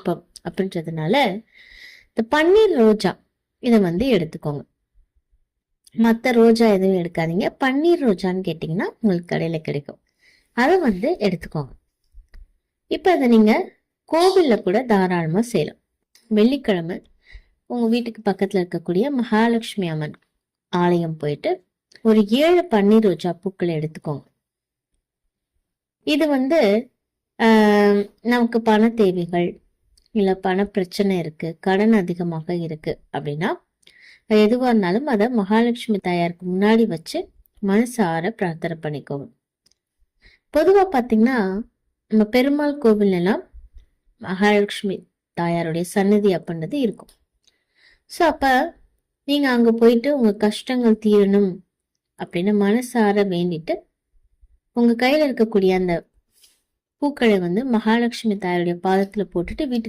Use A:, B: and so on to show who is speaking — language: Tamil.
A: விருப்பம் அப்படின்றதுனால இந்த பன்னீர் ரோஜா இதை எடுத்துக்கோங்க. மற்ற ரோஜா எதுவும் எடுக்காதீங்க. பன்னீர் ரோஜான்னு கேட்டிங்கன்னா உங்களுக்கு கடையில கிடைக்கும். அதை எடுத்துக்கோங்க. இப்ப அதை நீங்க கோவில்ல கூட தாராளமா செய்யலாம். வெள்ளிக்கிழமை உங்க வீட்டுக்கு பக்கத்துல இருக்கக்கூடிய மகாலட்சுமி அம்மன் ஆலயம் போயிட்டு ஒரு 7 பன்னீர் ரோஜா பூக்களை எடுத்துக்கோங்க. இது நமக்கு பண தேவைகள் இல்ல பண பிரச்சனை இருக்கு, கடன் அதிகமாக இருக்கு அப்படின்னா எதுவா இருந்தாலும் அதை மகாலட்சுமி தாயாருக்கு முன்னாடி வச்சு மனசார பிரார்த்தனை பண்ணிக்கோங்க. பொதுவா பாத்தீங்கன்னா நம்ம பெருமாள் கோவில் எல்லாம் மகாலட்சுமி தாயாருடைய சன்னதி அப்படின்றது இருக்கும். ஸோ அப்ப நீங்க அங்க போயிட்டு உங்க கஷ்டங்கள் தீரணும் அப்படின்னு மனசார வேண்டிட்டு உங்க கையில இருக்கக்கூடிய அந்த பூக்களை மகாலட்சுமி தாயாருடைய பாதத்துல போட்டுட்டு வீட்டுக்கு